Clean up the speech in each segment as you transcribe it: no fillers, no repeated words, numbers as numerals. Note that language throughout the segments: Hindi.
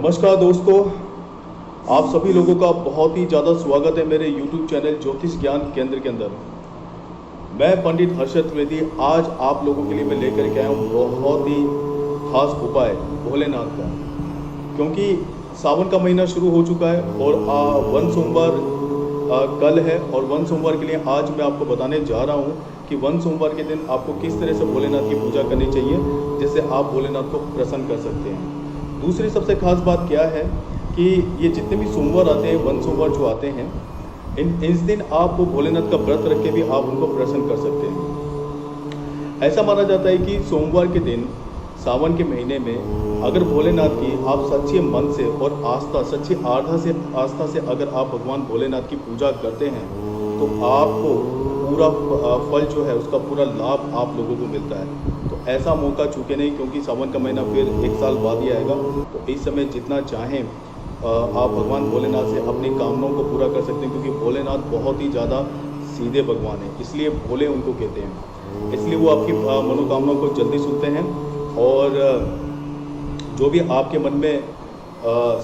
नमस्कार दोस्तों, आप सभी लोगों का बहुत ही ज़्यादा स्वागत है मेरे YouTube चैनल ज्योतिष ज्ञान केंद्र के अंदर। मैं पंडित हर्षद त्रिवेदी आज आप लोगों के लिए मैं लेकर के आया हूँ बहुत ही खास उपाय भोलेनाथ का, क्योंकि सावन का महीना शुरू हो चुका है और वन सोमवार कल है और वन सोमवार के लिए आज मैं आपको बताने जा रहा हूँ कि वन सोमवार के दिन आपको किस तरह से भोलेनाथ की पूजा करनी चाहिए जिससे आप भोलेनाथ को प्रसन्न कर सकते हैं। दूसरी सबसे खास बात क्या है कि ये जितने भी सोमवार आते हैं, वन सोमवार जो आते हैं, इस दिन आप भोलेनाथ का व्रत रख के भी आप उनको प्रसन्न कर सकते हैं। ऐसा माना जाता है कि सोमवार के दिन सावन के महीने में अगर भोलेनाथ की आप सच्चे मन से और आस्था, सच्ची आस्था से अगर आप भगवान भोलेनाथ की पूजा करते हैं तो आपको पूरा फल जो है उसका पूरा लाभ आप लोगों को मिलता है। तो ऐसा मौका चूके नहीं, क्योंकि सावन का महीना फिर एक साल बाद ही आएगा। तो इस समय जितना चाहें आप भगवान भोलेनाथ से अपनी कामनाओं को पूरा कर सकते हैं, क्योंकि भोलेनाथ बहुत ही ज़्यादा सीधे भगवान हैं, इसलिए भोले उनको कहते हैं। इसलिए वो आपकी मनोकामनाओं को जल्दी सुनते हैं और जो भी आपके मन में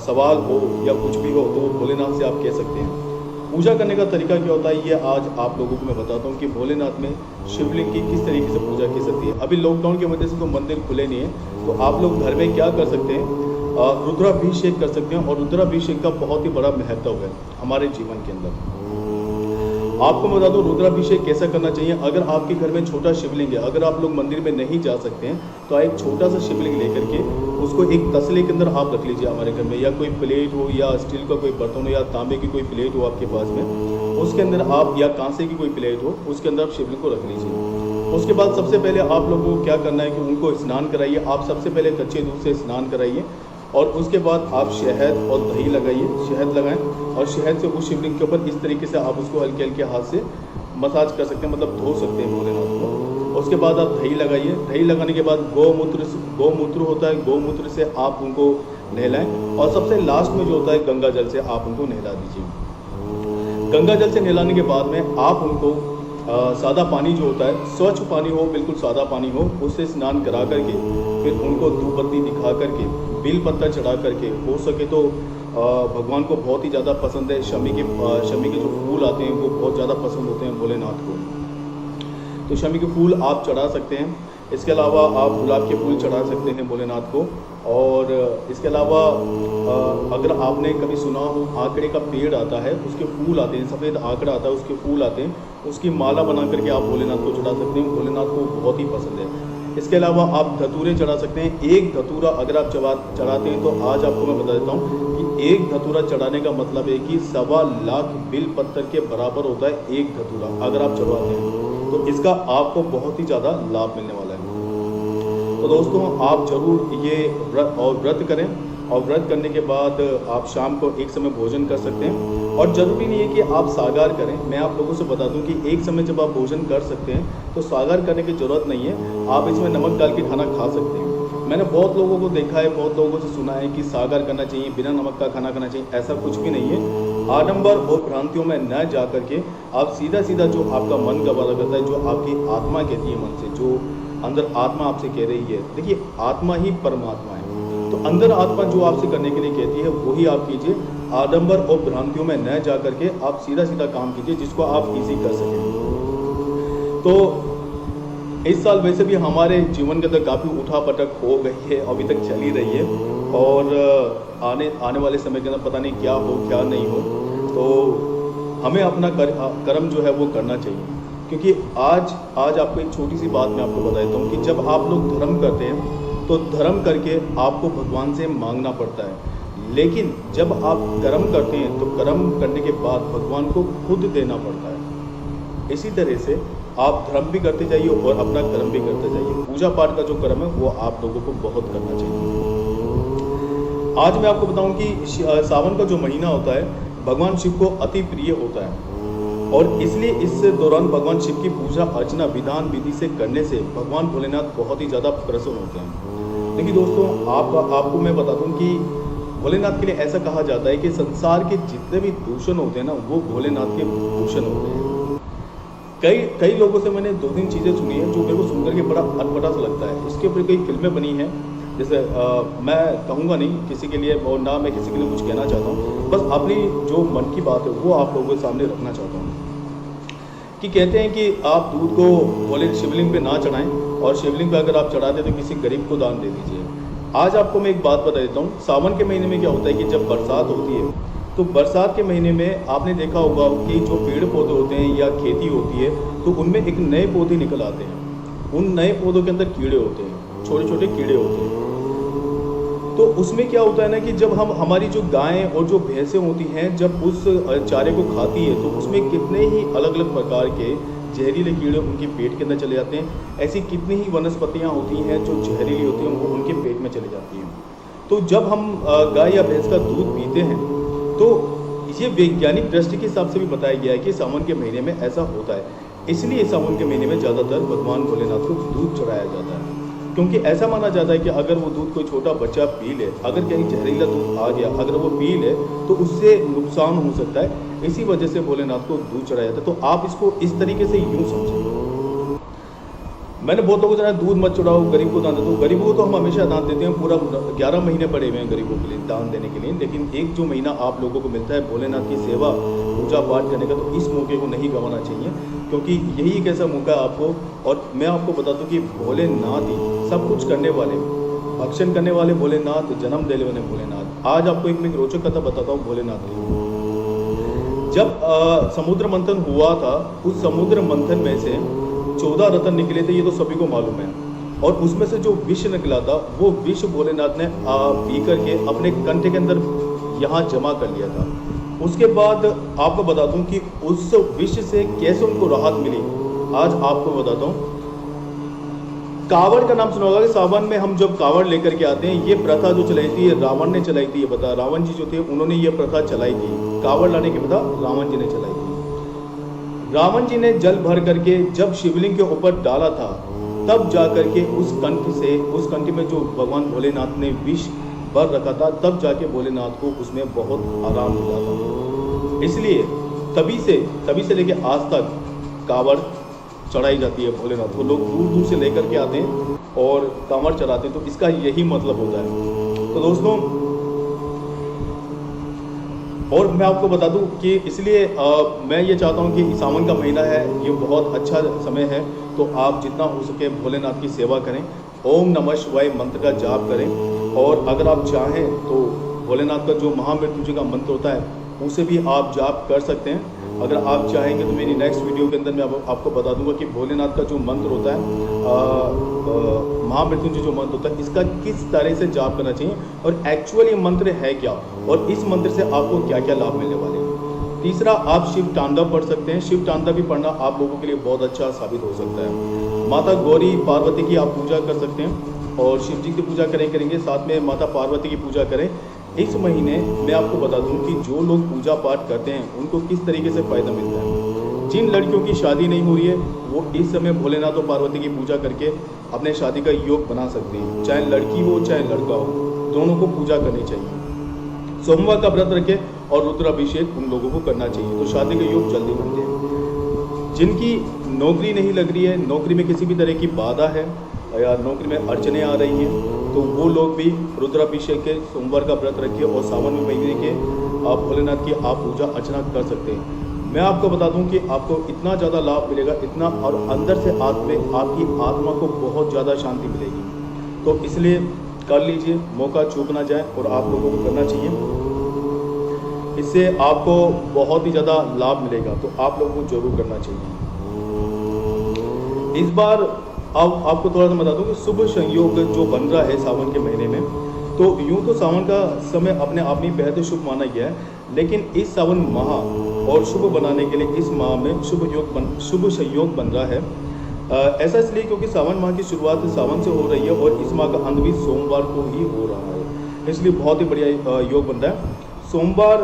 सवाल हो या कुछ भी हो तो भोलेनाथ से आप कह सकते हैं। पूजा करने का तरीका क्या होता है ये आज आप लोगों को मैं बताता हूँ कि भोलेनाथ में शिवलिंग की किस तरीके से पूजा की सकती है। अभी लॉकडाउन की वजह से तो मंदिर खुले नहीं है, तो आप लोग घर में क्या कर सकते हैं, रुद्राभिषेक कर सकते हैं। और रुद्राभिषेक का बहुत ही बड़ा महत्व है हमारे जीवन के अंदर। आपको बता दूं रुद्राभिषेक कैसा करना चाहिए। अगर आपके घर में छोटा शिवलिंग है, अगर आप लोग मंदिर में नहीं जा सकते हैं तो एक छोटा सा शिवलिंग लेकर के उसको एक तसले के अंदर आप रख लीजिए हमारे घर में, या कोई प्लेट हो या स्टील का कोई बर्तन हो या तांबे की कोई प्लेट हो आपके पास में, उसके अंदर आप, या कांसे की कोई प्लेट हो उसके अंदर आप शिवलिंग को रख लीजिए। उसके बाद सबसे पहले आप लोगों को क्या करना है कि उनको स्नान कराइए। आप सबसे पहले कच्चे दूध से स्नान कराइए और उसके बाद आप शहद और दही लगाइए, शहद लगाएं और शहद से उस शिवलिंग के ऊपर इस तरीके से आप उसको हल्के हल्के हाथ से मसाज कर सकते हैं, मतलब धो सकते हैं भोलेनाथ को। उसके बाद आप दही लगाइए। दही लगाने के बाद गौमूत्र होता है, गौमूत्र से आप उनको नहलाएं और सबसे लास्ट में जो होता है गंगा जल से आप उनको नहला दीजिए। गंगा जल से नहलाने के बाद में आप उनको सादा पानी जो होता है, स्वच्छ पानी हो, बिल्कुल सादा पानी हो, उससे स्नान करा करके फिर उनको धूप बत्ती दिखा करके, बेल पत्ता चढ़ा करके, हो सके तो भगवान को बहुत ही ज़्यादा पसंद है शमी के जो फूल आते हैं वो बहुत ज़्यादा पसंद होते हैं भोलेनाथ को, तो शमी के फूल आप चढ़ा सकते हैं। इसके अलावा आप गुलाब के फूल चढ़ा सकते हैं भोलेनाथ को। और इसके अलावा अगर आपने कभी सुना हो आंकड़े का पेड़ आता है, उसके फूल आते हैं, सफ़ेद आंकड़ा आता है, उसके फूल आते हैं, उसकी माला बना करके आप भोलेनाथ को चढ़ा सकते हैं। भोलेनाथ को बहुत ही पसंद है। इसके अलावा आप धतूरे चढ़ा सकते हैं। एक धतूरा अगर आप चढ़ाते हैं तो आज आपको मैं बता देता हूँ कि एक धतूरा चढ़ाने का मतलब है कि 1.25 लाख बिल पत्थर के बराबर होता है एक धतूरा अगर आप चढ़वाते हैं, तो इसका आपको बहुत ही ज़्यादा लाभ मिलने वाला है। तो दोस्तों आप जरूर ये व्रत करें और व्रत करने के बाद आप शाम को एक समय भोजन कर सकते हैं। और ज़रूरी नहीं है कि आप सागार करें। मैं आप लोगों से बता दूं कि एक समय जब आप भोजन कर सकते हैं तो सागार करने की ज़रूरत नहीं है, आप इसमें नमक डाल के खाना खा सकते हैं। मैंने बहुत लोगों को देखा है, बहुत लोगों से सुना है कि सागार करना चाहिए, बिना नमक का खाना खाना चाहिए। ऐसा कुछ भी नहीं है। आडंबर और भ्रांतियों में न जा करके आप सीधा सीधा जो आपका मन गवारा करता है, जो आपकी आत्मा कहती है मन से, जो अंदर आत्मा आपसे कह रही है, देखिए आत्मा ही परमात्मा है, तो अंदर आत्मा जो आपसे करने के लिए कहती है वही आप कीजिए। आडंबर और भ्रांतियों में न जा करके आप सीधा सीधा काम कीजिए जिसको आप इजी कर सकें। तो इस साल वैसे भी हमारे जीवन के अंदर काफ़ी उठापटक हो गई है, अभी तक चली रही है और आने वाले समय के अंदर पता नहीं क्या हो क्या नहीं हो। तो हमें अपना कर्म जो है वो करना चाहिए, क्योंकि आज आपको एक छोटी सी बात मैं आपको बता देता हूँ कि जब आप लोग धर्म करते हैं तो धर्म करके आपको भगवान से मांगना पड़ता है, लेकिन जब आप कर्म करते हैं तो कर्म करने के बाद भगवान को खुद देना पड़ता है। इसी तरह से आप धर्म भी करते जाइए और अपना कर्म भी करते जाइए। पूजा पाठ का जो कर्म है वो आप लोगों को बहुत करना चाहिए। आज मैं आपको बताऊं कि सावन का जो महीना होता है भगवान शिव को अति प्रिय होता है और इसलिए इस दौरान भगवान शिव की पूजा अर्चना विधान विधि से करने से भगवान भोलेनाथ बहुत ही ज़्यादा प्रसन्न होते हैं। देखिए दोस्तों आपको मैं बता दूं कि भोलेनाथ के लिए ऐसा कहा जाता है कि संसार के जितने भी दूषण होते हैं ना वो भोलेनाथ के भूषण होते हैं। कई लोगों से मैंने 2-3 चीज़ें सुनी हैं जो मेरे को सुनकर के बड़ा अटपटा सा लगता है। इसके ऊपर कई फिल्में बनी हैं जैसे मैं कहूँगा नहीं किसी के लिए और ना मैं किसी के लिए कुछ कहना चाहता हूँ, बस अपनी जो मन की बात है वो आप लोगों के सामने रखना चाहता हूँ। कि कहते हैं कि आप दूध को बोले शिवलिंग पे ना चढ़ाएं, और शिवलिंग पे अगर आप चढ़ाते तो किसी गरीब को दान दे दीजिए। आज आपको मैं एक बात बता देता हूँ, सावन के महीने में क्या होता है कि जब बरसात होती है तो बरसात के महीने में आपने देखा होगा कि जो पेड़ पौधे होते हैं या खेती होती है तो उनमें एक नए पौधे निकल आते हैं। उन नए पौधों के अंदर कीड़े होते हैं, छोटे छोटे कीड़े होते हैं। तो उसमें क्या होता है ना कि जब हम हमारी जो गायें और जो भैंसें होती हैं जब उस चारे को खाती है तो उसमें कितने ही अलग अलग प्रकार के जहरीले कीड़े उनके पेट के अंदर चले जाते हैं। ऐसी कितनी ही वनस्पतियाँ होती हैं जो जहरीली होती हैं वो उनके पेट में चली जाती हैं। तो जब हम गाय या भैंस का दूध पीते हैं तो ये वैज्ञानिक दृष्टि के हिसाब से भी बताया गया है कि सावन के महीने में ऐसा होता है। इसलिए सावन के महीने में ज़्यादातर भगवान भोलेनाथ को दूध चढ़ाया जाता है, क्योंकि ऐसा माना जाता है कि अगर वो दूध कोई छोटा बच्चा पी ले, अगर कहीं जहरीला दूध आ गया, अगर वो पी ले तो उससे नुकसान हो सकता है। इसी वजह से भोलेनाथ को दूध चढ़ाया जाता है। तो आप इसको इस तरीके से यूँ समझिए। मैंने बहुत लोगों को जाना दूध मत चढ़ाओ, गरीब को दान दे दो। गरीबों को तो हम हमेशा दान देते हैं, पूरा 11 महीने पड़े हुए हैं गरीबों के लिए दान देने के लिए। लेकिन एक जो महीना आप लोगों को मिलता है भोलेनाथ की सेवा पूजा पाठ करने का, तो इस मौके को नहीं गंवाना चाहिए, क्योंकि यही एक ऐसा मौका है आपको। और मैं आपको बता दूं कि भोलेनाथ ही सब कुछ करने वाले, भक्षण करने वाले भोलेनाथ, जन्म देने वाले भोलेनाथ। आज आपको एक मैं रोचक कथा बताता हूँ भोलेनाथ की। जब समुद्र मंथन हुआ था, उस समुद्र मंथन में से 14 रत्न निकले थे, ये तो सभी को मालूम है। और उसमें से जो विष निकला था वो विष भोलेनाथ ने पी करके अपने कंठ के अंदर यहाँ जमा कर लिया था। उसके बाद आपको बता दूं कि उस विष से कैसे उनको राहत मिली, आज आपको बताता हूँ। कावड़ का नाम सुना होगा कि सावन में हम जब कावड़ लेकर के आते हैं, ये प्रथा जो चलाई थी रावण ने चलाई थी। ये बता, रावण जी जो थे उन्होंने ये प्रथा चलाई थी, कावड़ लाने की प्रथा रावण जी ने चलाई थी। रावण जी ने जल भर करके जब शिवलिंग के ऊपर डाला था, तब जा करके उस कंठ में जो भगवान भोलेनाथ ने विष भर रखा था, तब जाके भोलेनाथ को उसमें बहुत आराम मिला था। इसलिए तभी से लेके आज तक कांवड़ चढ़ाई जाती है भोलेनाथ को। लोग दूर दूर से लेकर के आते हैं और कांवड़ चढ़ाते हैं, तो इसका यही मतलब होता है। तो दोस्तों, और मैं आपको बता दूं कि इसलिए मैं ये चाहता हूं कि सावन का महीना है, ये बहुत अच्छा समय है, तो आप जितना हो सके भोलेनाथ की सेवा करें, ओम नमः शिवाय मंत्र का जाप करें। और अगर आप चाहें तो भोलेनाथ का जो महामृत्युंजय का मंत्र होता है उसे भी आप जाप कर सकते हैं। अगर आप चाहेंगे तो मेरी नेक्स्ट वीडियो के अंदर मैं आपको बता दूंगा कि भोलेनाथ का जो मंत्र होता है, महामृत्युंजय जो मंत्र होता है, इसका किस तरह से जाप करना चाहिए और एक्चुअल ये मंत्र है क्या, और इस मंत्र से आपको क्या क्या लाभ मिलने वाले हैं। तीसरा, आप शिव तांडव पढ़ सकते हैं। शिव तांडव भी पढ़ना आप लोगों के लिए बहुत अच्छा साबित हो सकता है। माता गौरी पार्वती की आप पूजा कर सकते हैं और शिव जी की पूजा करेंगे, साथ में माता पार्वती की पूजा करें। इस महीने मैं आपको बता दूं कि जो लोग पूजा पाठ करते हैं उनको किस तरीके से फ़ायदा मिलता है। जिन लड़कियों की शादी नहीं हो रही है वो इस समय भोलेनाथ और पार्वती की पूजा करके अपने शादी का योग बना सकती हैं। चाहे लड़की हो चाहे लड़का हो, दोनों को पूजा करनी चाहिए। सोमवार का व्रत रखें और रुद्राभिषेक उन लोगों को करना चाहिए, तो शादी का योग जल्दी बनते हैं। जिनकी नौकरी नहीं लग रही है, नौकरी में किसी भी तरह की बाधा है या नौकरी में अड़चने आ रही हैं, तो वो लोग भी रुद्राभिषेक के सोमवार का व्रत रखिए और सावन महीने के आप भोलेनाथ की आप पूजा अर्चना कर सकते हैं। मैं आपको बता दूं कि आपको इतना ज़्यादा लाभ मिलेगा, इतना, और अंदर से आपकी आत्मा को बहुत ज़्यादा शांति मिलेगी। तो इसलिए कर लीजिए, मौका चूक ना जाए और आप लोगों को करना चाहिए। इससे आपको बहुत ही ज़्यादा लाभ मिलेगा, तो आप लोगों को जरूर करना चाहिए। इस बार अब आपको थोड़ा सा बता दूं कि शुभ संयोग जो बन रहा है सावन के महीने में, तो यूँ तो सावन का समय अपने आप में बेहद शुभ माना गया है, लेकिन इस सावन माह और शुभ बनाने के लिए इस माह में शुभ संयोग बन रहा है। ऐसा इसलिए क्योंकि सावन माह की शुरुआत सावन से हो रही है और इस माह का अंत भी सोमवार को ही हो रहा है, इसलिए बहुत ही बढ़िया योग बन रहा है। सोमवार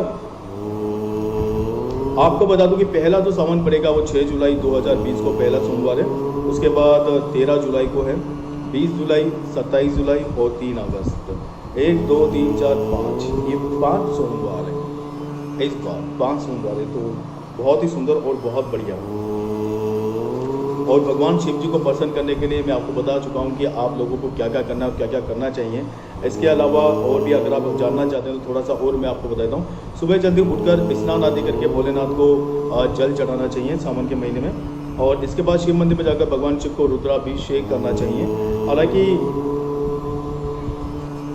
आपको बता दूं कि पहला जो सावन पड़ेगा वो 6 जुलाई 2020 को पहला सोमवार है। उसके बाद 13 जुलाई को है, 20 जुलाई, 27 जुलाई और 3 अगस्त। 1 2 3 4 5, ये 5 सोमवार है। इस बार 5 सोमवार है, तो बहुत ही सुंदर और बहुत बढ़िया। और भगवान शिव जी को प्रसन्न करने के लिए मैं आपको बता चुका हूँ कि आप लोगों को क्या क्या करना है और क्या क्या करना चाहिए। इसके अलावा और भी अगर आप जानना चाहते हैं तो थोड़ा सा और मैं आपको बताता हूँ। सुबह जल्दी उठकर स्नान आदि करके भोलेनाथ को जल चढ़ाना चाहिए सावन के महीने में, और इसके बाद शिव मंदिर में जाकर भगवान शिव को रुद्राभिषेक करना चाहिए। हालांकि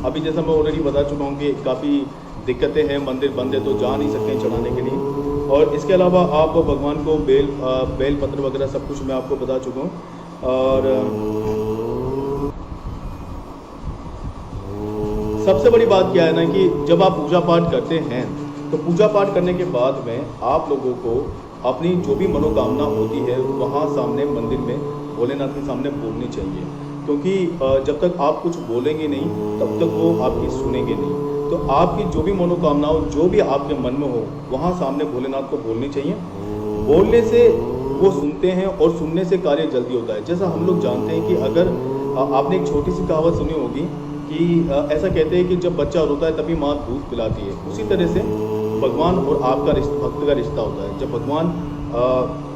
अभी जैसा मैं ऑलरेडी बता चुका हूँ कि काफ़ी दिक्कतें हैं, मंदिर बंद है तो जा नहीं सकते हैं चढ़ाने के लिए। और इसके अलावा आप भगवान को बेल पत्र वगैरह सब कुछ मैं आपको बता चुका हूँ। और सबसे बड़ी बात क्या है ना कि जब आप पूजा पाठ करते हैं तो पूजा पाठ करने के बाद में आप लोगों को अपनी जो भी मनोकामना होती है वहाँ सामने मंदिर में भोलेनाथ के सामने बोलनी चाहिए, क्योंकि जब तक आप कुछ बोलेंगे नहीं तब तक वो आपकी सुनेंगे नहीं। तो आपकी जो भी मनोकामना हो, जो भी आपके मन में हो, वहाँ सामने भोलेनाथ को बोलनी चाहिए। बोलने से वो सुनते हैं और सुनने से कार्य जल्दी होता है। जैसा हम लोग जानते हैं कि अगर आपने एक छोटी सी कहावत सुनी होगी कि ऐसा कहते हैं कि जब बच्चा रोता है तभी माँ दूध पिलाती है, उसी तरह से भगवान और आपका भक्त का रिश्ता होता है। जब भगवान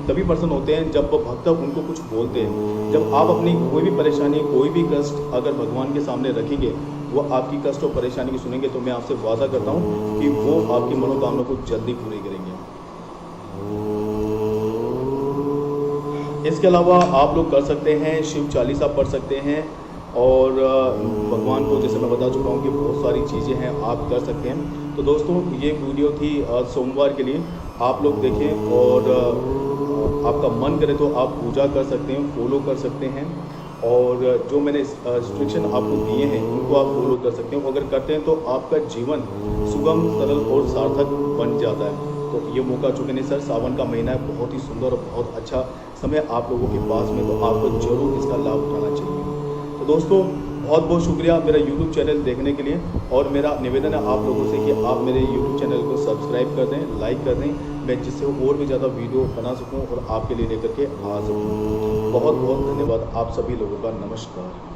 तभी प्रसन्न होते हैं जब भक्त उनको कुछ बोलते हैं। जब आप अपनी कोई भी परेशानी, कोई भी कष्ट अगर भगवान के सामने रखेंगे, वो आपकी कष्ट और परेशानी की सुनेंगे, तो मैं आपसे वादा करता हूँ कि वो आपकी मनोकामना को जल्दी पूरी करेंगे। इसके अलावा आप लोग कर सकते हैं शिव चालीसा पढ़ सकते हैं, और भगवान को जैसे मैं बता चुका हूँ कि बहुत सारी चीज़ें हैं आप कर सकते हैं। तो दोस्तों ये वीडियो थी सोमवार के लिए, आप लोग देखें और आपका मन करे तो आप पूजा कर सकते हैं, फॉलो कर सकते हैं, और जो मैंने इंस्ट्रक्शन आपको दिए हैं उनको आप फॉलो कर सकते हैं। अगर करते हैं तो आपका जीवन सुगम, सरल और सार्थक बन जाता है। तो ये मौका चुके नहीं सर, सावन का महीना है, बहुत ही सुंदर और बहुत अच्छा समय आप लोगों के पास में, तो आपको जरूर इसका लाभ उठाना चाहिए। तो दोस्तों बहुत बहुत शुक्रिया मेरा YouTube चैनल देखने के लिए, और मेरा निवेदन है आप लोगों से कि आप मेरे YouTube चैनल को सब्सक्राइब कर दें, लाइक कर दें, मैं जिससे और भी ज़्यादा वीडियो बना सकूं और आपके लिए लेकर के आ सकूं। बहुत बहुत धन्यवाद आप सभी लोगों का। नमस्कार।